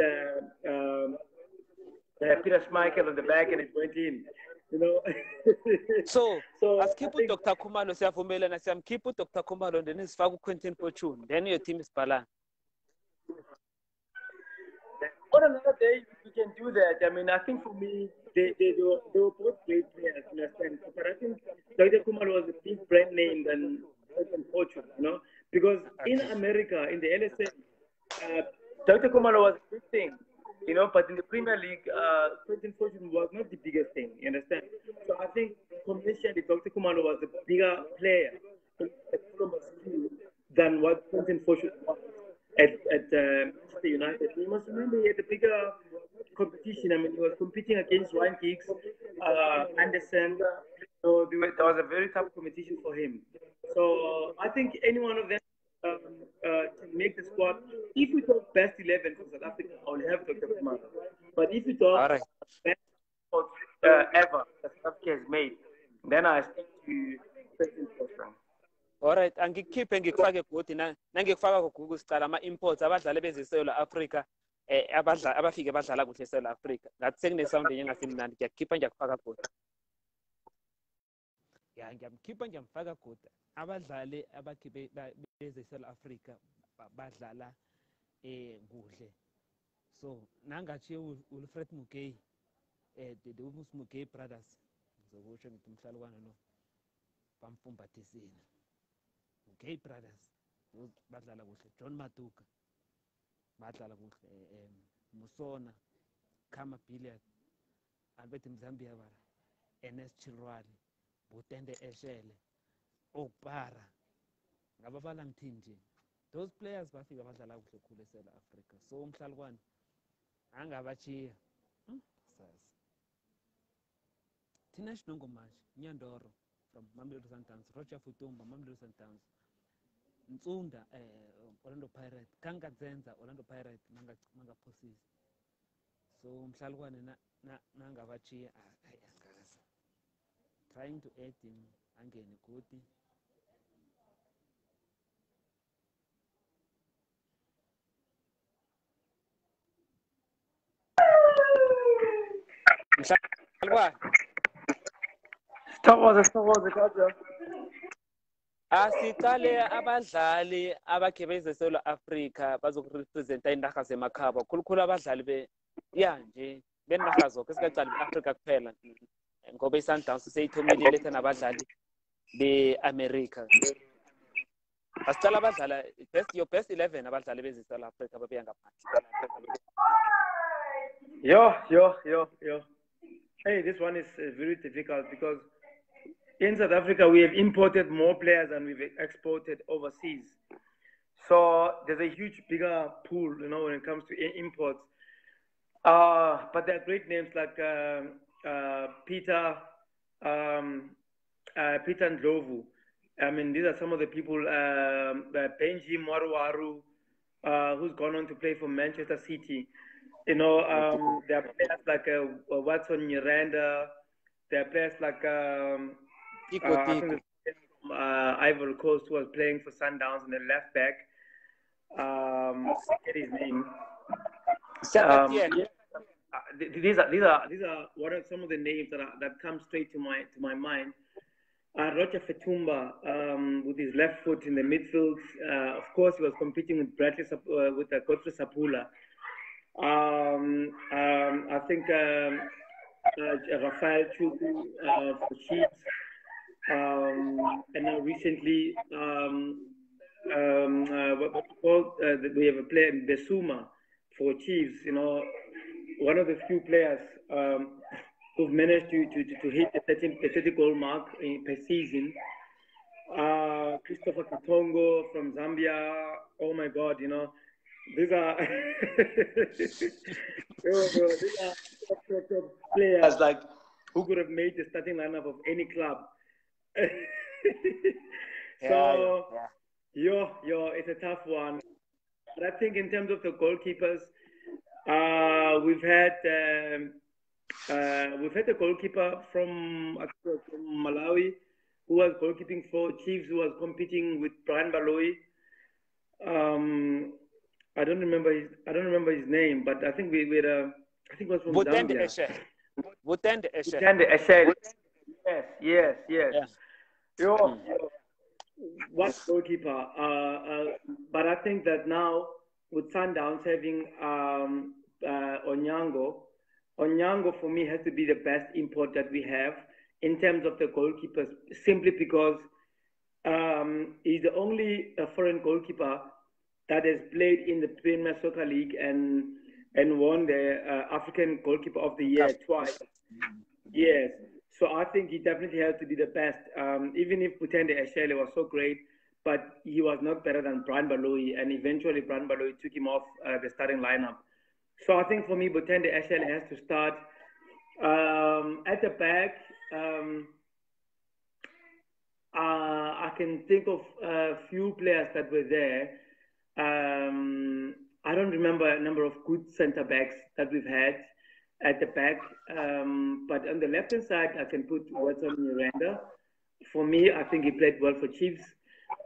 Peter Schmeichel on the back, and it went in. You know. So as keep think, Dr. Kumalo siyavumelana siyamkhipha uDr. Kumalo then sifaka uQuentin Fortune then your team is balanced. On another day, we can do that. I mean, I think for me, they were both great players, in a sense. But I think Dr. Kumar was a big brand name than Fortune, you know? Because in America, in the LSM, Dr. Kumar was a big thing, you know, but in the Premier League, Quentin Fortune was not the biggest thing, you understand? So I think commercially, Dr. Kumar was a bigger player at Columbus than what Quentin Fortune was at Manchester United. You must remember he had a bigger competition. I mean, he was competing against Ryan Giggs, Anderson. So there was a very tough competition for him. So I think any one of them can make the squad. If we talk best 11 for South Africa, I will have Dr. Kumar. But if we talk best squad ever that South Africa has made, then I stick to Quentin Fortune. Alright, angikhiphe ngikufake godi nangikufaka kuGoogle sicala ama-imports abadlali bezeSouth Africa abafike badlala kuhle eSouth Africa. Ngathi sekune-sound engasimnandi ngiyakukhipha ngiyakufaka godi. Ya ngiyamkhipha ngiyamfaka godi. Abadlali abakhipe bezeSouth Africa badlala kuhle. So nangathi uLfred Mugay the Umus Mugay brothers ngizokusho ngithi umhlalukwana lo bamfumbathisile. Gay brothers badlala kuhle. John Matuka badlala kuhle. Musona Kama Billiard Albert Mzambia bara Ernest Chirwali Butende Eshele Okpara ngababala ngithini nje. Those players bafika badlala kuhle khulu eSouth Africa. So umhlalukwana angabachiya sasa thina sinongo manje Nyandoro from Mamelodi Sundowns, Roger Futumba, Mamelodi Sundowns, Nsunda, Orlando Pirates, Kangadzenza, Orlando Pirates, Manga Posies. So mhlalukwane nangabachiya angazi. Trying to add him angene godi. Mhlalukwane. Stop Kaizer. Asicale abadlali abakhe bezeSouth Africa bazokurepresenta indaga zemakhaba khulukhulu abadlali nje bendaga zonke sikacala iAfrica kuphela ngoba iSundowns seyithomile lethe nabadlali beAmerica. Asicala abadlala your best 11 abadlali bezeSouth Africa babuya ngaphandle. Yo. Hey, this one is very difficult because in South Africa, we have imported more players than we've exported overseas. So there's a huge, bigger pool, you know, when it comes to imports. But there are great names like Peter Ndlovu. I mean, these are some of the people, Benji Mwaruwaru, who's gone on to play for Manchester City. You know, there are players like Watson Nyirenda. There are players like Ivory Coast, who was playing for Sundowns in the left back. Get his name. These are what are some of the names that come straight to my mind. Roger Fetumba, with his left foot in the midfield. Of course, he was competing with Godfrey Sapula. I think Rafael Chuku for Chiefs. And now recently, we have a player Besuma for Chiefs. You know, one of the few players who've managed to hit the 30 goal mark per season. Christopher Katongo from Zambia. Oh my God, you know, these are these are players like who could have made the starting lineup of any club. It's a tough one. But I think in terms of the goalkeepers, we've had we've had a goalkeeper from Malawi who was goalkeeping for Chiefs, who was competing with Brian Baloyi. I don't remember his name, but I think we had I think it was from Zambia. Butende Eshe. Yes. Yeah. What goalkeeper? But I think that now with Sundowns having Onyango for me has to be the best import that we have in terms of the goalkeepers, simply because he's the only foreign goalkeeper that has played in the Premier Soccer League and won the African Goalkeeper of the Year twice. Yes. So I think he definitely has to be the best. Even if Butende Eshele was so great, but he was not better than Brian Baloyi, and eventually Brian Baloyi took him off the starting lineup. So I think for me, Butende Eshele has to start. At the back, I can think of a few players that were there. I don't remember a number of good centre backs that we've had at the back. But on the left-hand side, I can put Watson Miranda. For me, I think he played well for Chiefs.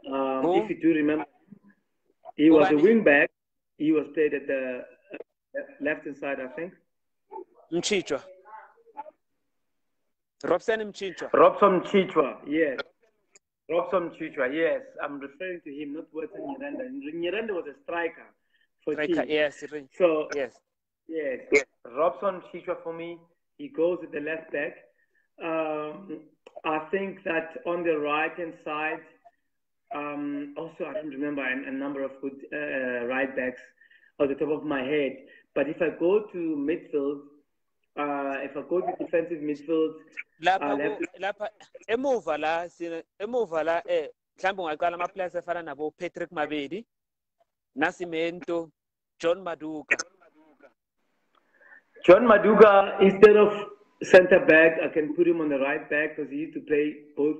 If you do remember, he was a wing back. He was played at the left-hand side, I think. Mchichwa. Robson Mchichwa, yes. Robson Mchichwa, yes. I'm referring to him, not Watson Miranda. Miranda was a striker for Chiefs. Yes. So, yes. Robson Mchichwa for me, he goes at the left back. I think that on the right-hand side, also I don't remember a number of good right backs off the top of my head. But if I go to midfield, if I go to defensive midfield, lapha emuva la mhlawumbe ungaqala ama-players efana nabo Patrick Mabedi, Nascimento, John Maduka. Instead of centre back, I can put him on the right back because he used to play both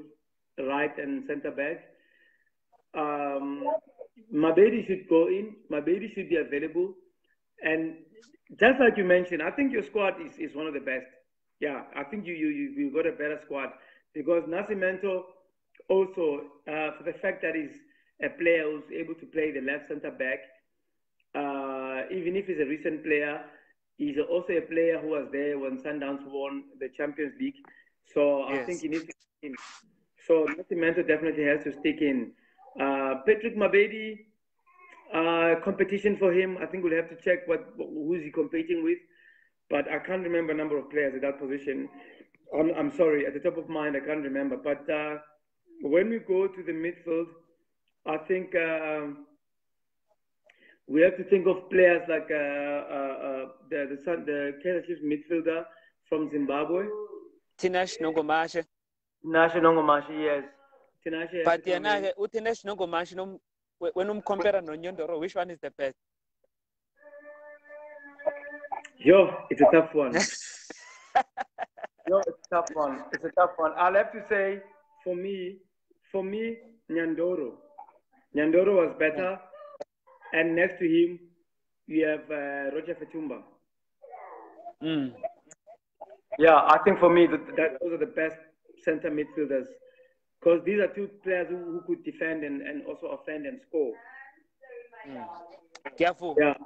right and centre back. Mabedi should go in. Mabedi should be available. And just like you mentioned, I think your squad is one of the best. Yeah, I think you got a better squad because Nascimento also, for the fact that he's a player who's able to play the left centre back, even if he's a recent player, he's also a player who was there when Sundowns won the Champions League. So I think he needs to stick in. So Nascimento definitely has to stick in. Patrick Mabedi, competition for him. I think we'll have to check who's he competing with. But I can't remember a number of players at that position. I'm sorry, at the top of mind, I can't remember. But when we go to the midfield, I think we have to think of players like the Kaizer Chiefs midfielder from Zimbabwe. Tinashe Nongomashe, yes. Tinashe. But Tinashe Nongomashe, when you compare Nyondoro, which one is the best? It's a tough one. It's a tough one. I'll have to say, for me, Nyandoro. Nyandoro was better. And next to him, we have Roger Fetumba. Yeah, I think for me, those are the best center midfielders. Because these are two players who could defend and also offend and score. Careful. Yeah.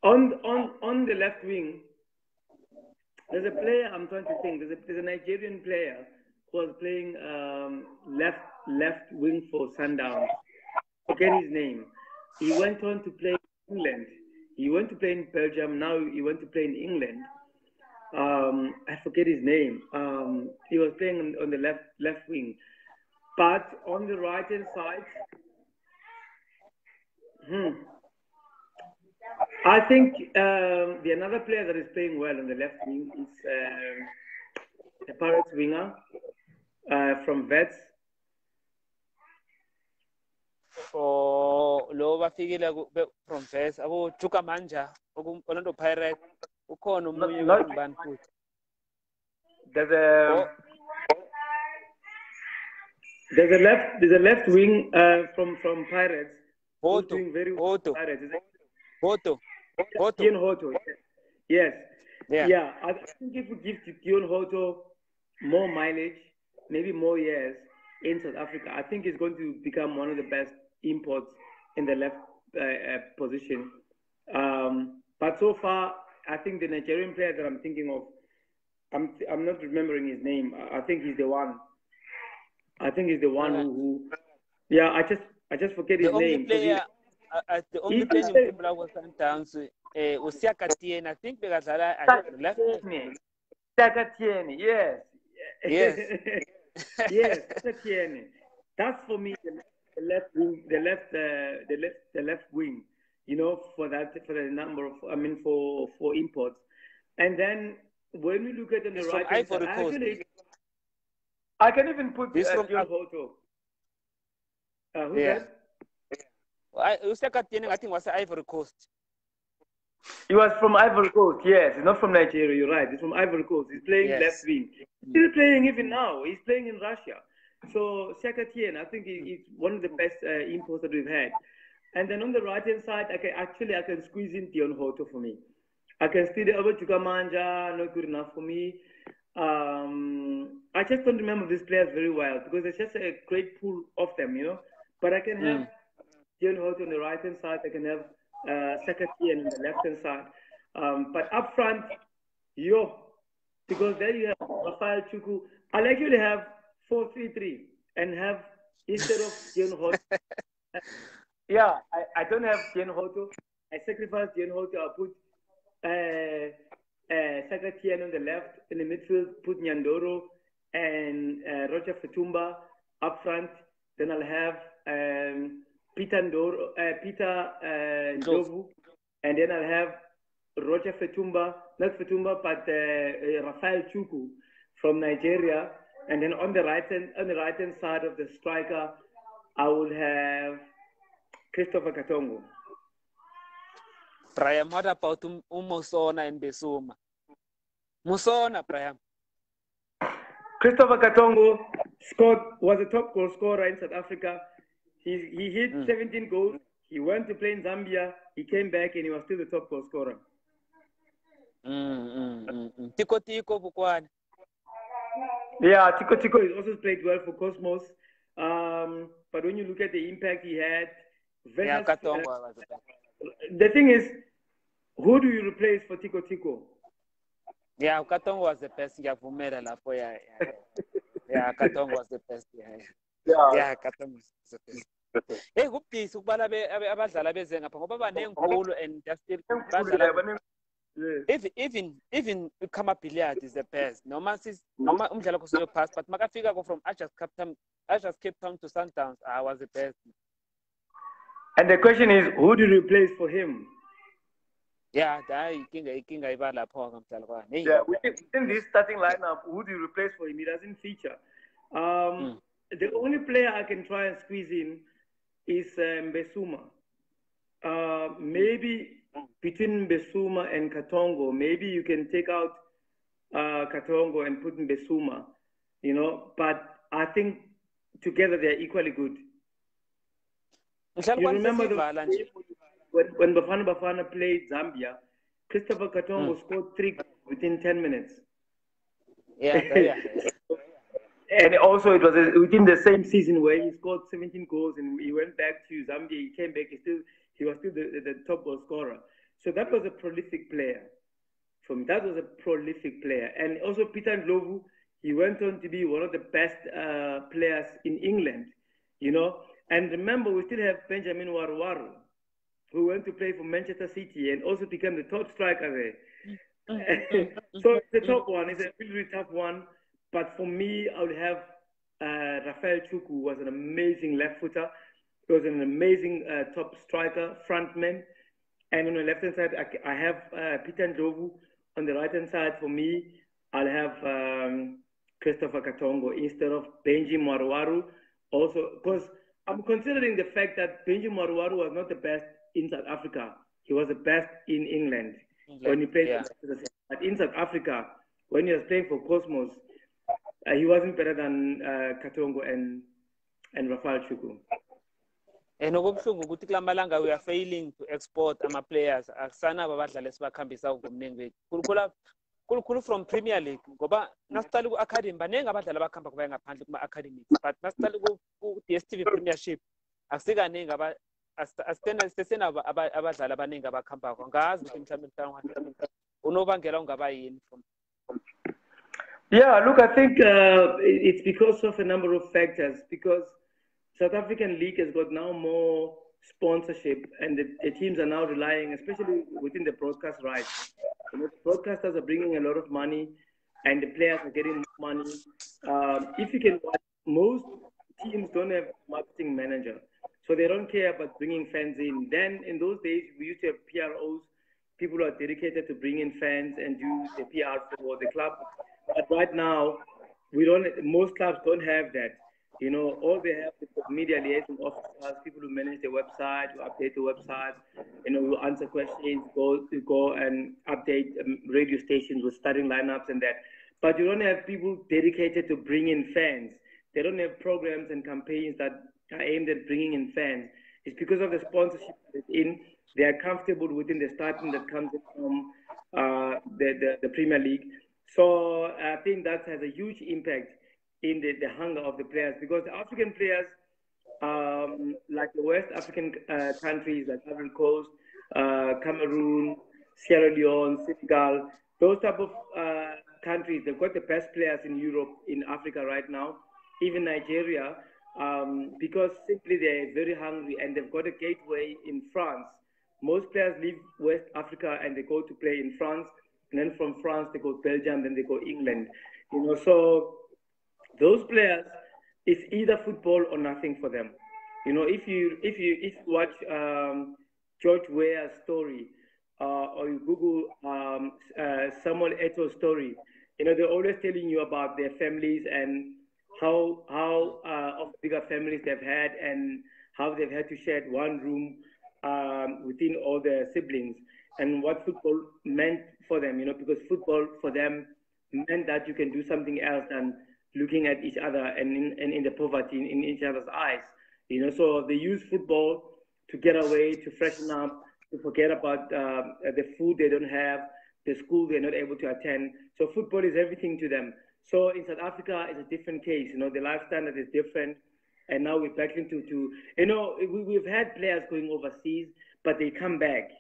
On the left wing, there's a player I'm trying to think. There's a Nigerian player who was playing left wing for Sundowns. Forget his name. He went on to play in England. He went to play in Belgium. Now he went to play in England. I forget his name. He was playing on the left wing. But on the right hand side, I think the another player that is playing well on the left wing is a Pirates winger from Vets. Lo bafikile from Vets abo Chuka Manja Orlando Pirates ukhona umunye ngibani futhi. There's a left wing from Pirates. Hoto. Doing very well. Hoto. Pirates. Hoto. Ian Hoto. Yes. Yeah, I think if we give Dion Hoto more mileage, maybe more years in South Africa, I think he's going to become one of the best imports in the left position. But so far, I think the Nigerian player that I'm thinking of, I'm not remembering his name. I think he's the one. I think he's the one who yeah. I just forget his name. The only player in Timbra was Sundowns. Usiakatiene, I think because I left. Sakatiene, yes. Yes. Yes, Sakatiene. That's for me the left wing, the left wing. You know, for the number of, for imports, and then when we look at the He's right from hand side, Ivory Coast. I can even put He's from Dion Hoto. Who's that? Usiakatiene, I think was Ivory Coast. He was from Ivory Coast, yes. He's not from Nigeria, you're right. He's from Ivory Coast. He's playing left wing. He's still playing even now. He's playing in Russia. So Sakatien, I think he's one of the best imports that we've had. And then on the right-hand side, I can squeeze in Dion Hoto for me. I can still able to Manja, not good enough for me. I just don't remember these players very well because there's just a great pool of them, you know. But I can have Dion Hoto on the right-hand side. I can have Sakatien on the left-hand side. But up front, because there you have Rafael Chuku. I'll actually have 4-3-3 and have, instead of Dion Hoto, I don't have Dion Hoto. I sacrifice Dion Hoto. I'll put Sakatien on the left. In the midfield, put Nyandoro and Roger Fatumba up front. Then I'll have Peter Ndlovu, and then I'll have Roger Fatumba, not Fatumba, but Rafael Chuku from Nigeria. And then on the right hand side of the striker, I will have Christopher Katongo. Brian, what about Musona and Besuma? Musona, Brian. Christopher Katongo was a top goal scorer in South Africa. He hit 17 goals. He went to play in Zambia. He came back and he was still the top goal scorer. Tiko Bukwani. Yeah, Tiko has also played well for Cosmos. But when you look at the impact he had, Katongo. The thing is, who do you replace for Tiko? Yeah, Katongo was the best. Yeah, Katongo was the best. Yeah, Katongo was the best. Hey, kuphi ukubala abadlala beze ngapha ngoba banenkulu and just badlala even Kama Billiard is the best. Noma umdlalo kusuyo pass but makafika go from Ajax Cape Town to Sundowns, I was the best. And the question is, who do you replace for him? Yeah, within this starting lineup, who do you replace for him? He doesn't feature. The only player I can try and squeeze in is Mbesuma. Maybe between Mbesuma and Katongo, maybe you can take out Katongo and put Mbesuma, you know, but I think together they're equally good. You remember when Bafana played Zambia, Christopher Katongo scored 3 within 10 minutes. Yeah. And also it was within the same season where he scored 17 goals and he went back to Zambia. He came back. He was still the top goal scorer. So that was a prolific player. For me, that was a prolific player. And also Peter Ndlovu, he went on to be one of the best players in England, you know. And remember, we still have Benjamin Waruwaru, who went to play for Manchester City and also became the top striker there. So the top one is a really tough one. But for me, I would have Rafael Chuku, who was an amazing left footer. He was an amazing top striker, frontman. And on the left-hand side, I have Peter Ndlovu. On the right-hand side, for me, I'll have Christopher Katongo instead of Benji Maruwaru. Also, because I'm considering the fact that Benji Maruwaru was not the best in South Africa. He was the best in England when he played for the But in South Africa, when he was playing for Cosmos, he wasn't better than Katongo and Rafael Chuku. Nokubuhlungu ukuthi kulamalanga we are failing to export ama-players. Akusanabo abadlali esibakhambisa ngomningi bethu. Khulu from Premier League ngoba nasicala ku-academy baningi abadlali abakhamba kubaya ngaphandle kuma-academies, but nasicala ku-DStv Premiership akusikaningi sesenabo abadlali abaningi abakhambako. Angazi ukuthi mhlawumbe unobangela ungaba yini from. Yeah, look, I think it's because of a number of factors. Because South African League has got now more sponsorship, and the teams are now relying, especially within the broadcast rights. The broadcasters are bringing a lot of money, and the players are getting money. If you can watch, most teams don't have marketing manager, so they don't care about bringing fans in. Then in those days, we used to have PROs, people who are dedicated to bring in fans and do the PR for the club. But right now, most clubs don't have that. All they have is media liaison officers, people who manage the website, who update the website, who answer questions, go and update radio stations with starting lineups and that. But you don't have people dedicated to bring in fans. They don't have programs and campaigns that are aimed at bringing in fans. It's because of the sponsorship that's in. They are comfortable within the stipend that comes from the Premier League. So I think that has a huge impact in the hunger of the players, because the African players, like the West African countries like Ivory Coast, Cameroon, Sierra Leone, Senegal, those type of countries, they've got the best players in Europe, in Africa right now, even Nigeria, because simply they're very hungry and they've got a gateway in France. Most players leave West Africa and they go to play in France, and then from France they go Belgium, then they go England. So those players, it's either football or nothing for them. If you watch George Weah's story, or you Google Samuel Eto'o's story, they're always telling you about their families and how of bigger families they've had, and how they've had to share one room within all their siblings, and what football meant for them. Because football for them meant that you can do something else than looking at each other and in the poverty in each other's eyes. So they use football to get away, to freshen up, to forget about the food they don't have, the school they're not able to attend. So football is everything to them. So in South Africa, it's a different case. The life standard is different. And now we're back into, we've had players going overseas, but they come back,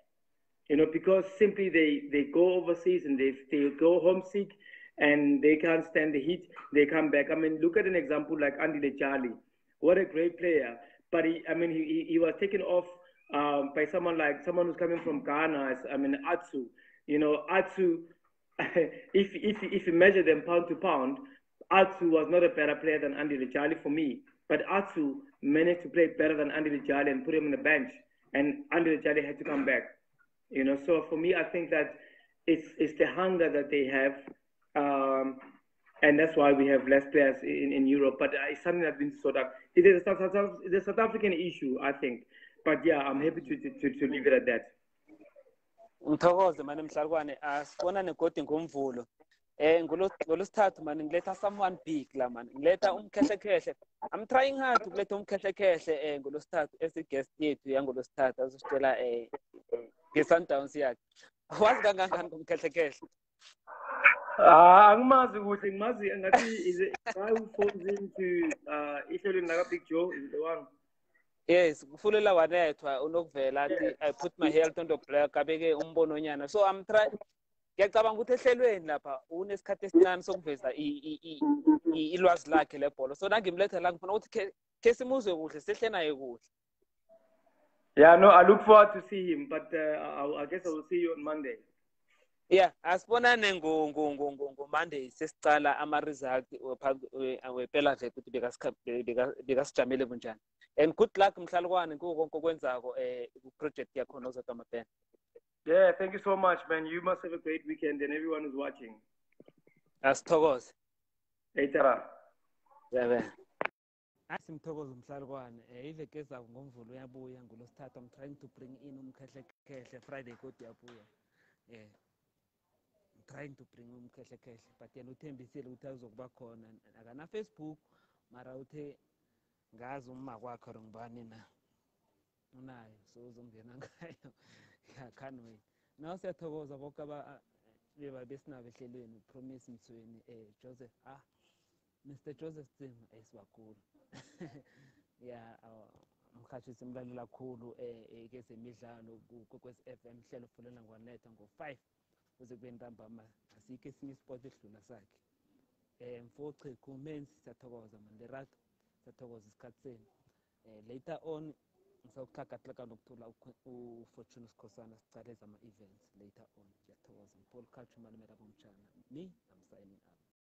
because simply they go overseas and they go homesick and they can't stand the heat. They come back. I mean, look at an example like Andy Lejali. What a great player. But he was taken off by someone who's coming from Ghana. Atsu. Atsu, if you measure them pound to pound, Atsu was not a better player than Andy Lejali for me. But Atsu managed to play better than Andy Lejali and put him on the bench. And Andy Lejali had to come back. So for me, I think that it's the hunger that they have. And that's why we have less players in Europe. But it's something that's been sorted out. It is a South African issue, I think. But yeah, I'm happy to leave it at that. Ngithokoze manje mhlalukwane, asifona negodi ngomvulo. Ngolosithathu manje ngiletha someone big la manje. Ngiletha umkhehlekhehle. I'm trying hard ukuletha umkhehlekhehle ngolosithathu guest yethu yangolosithathu azositshela nge-Sundowns yakhe. Wazi kangangani ngomkhehlekhehle? Angimazi kuhle, ngimazi ngathi is it guy who phones into ihlelweni laka Big Joe, is it the one? Yes, kufulela wanethwa unokuvela athi I put my health on the black abeke umbononyana. So I'm trying, ngiyacabanga ukuthi ehlelweni lapha unesikhathi esincane sokuveza ilwazi lakhe lebhola. So nangimletha la ngifuna ukuthi ke simuzwe kuhle, sihle naye kuhle. Yeah, no, I look forward to see him, but I guess I will see you on Monday. Yeah, asibonane ngo-Monday sesicala ama-result wepela veki ukuthi bekasijamele bunjani. And good luck mhlalukwane kuko konke okwenzako ku-project yakho noZodwa Mabhena. Yeah, thank you so much, man. You must have a great weekend, and everyone who's watching. Asithokoze. Later. Yeah. Asimthokoze mhlalukwane. Iveke ezako ngomvulo uyabuya ngolosithathu. I'm trying to bring in umkhehlekhehle Friday kodwa uyabuya. Yeah. I'm trying to bring umkhehlekhehle, but yena uthembisile ukuthi azokuba khona. Akana Facebook, mara uthe ngazi umma kwakhe ngibani na. unayo so uzongena ngayo. Yeah, can't wait. Now siyathokoza bonke besinabo ehlelweni Promise Mthweni Joseph Mr. Joseph Tsima esibakhulu. Yeah, mkhathisi simlalela kakhulu kezemidlalo kuKwekwezi FM hlelo fulela ngwanetha ngo-5 kuze kube ntambama asikho esinye isport esidlula sakhe. Mfochi men's siyathokoza man lerato siyathokoza isikhathi senu. Later on ngisawuxhagaxhaga nokuthola uFortune Sikhosana sicaleza ama-events later on. Ngiyathokoza Paul Culture Malimela Bomtshana. Me, I'm signing out.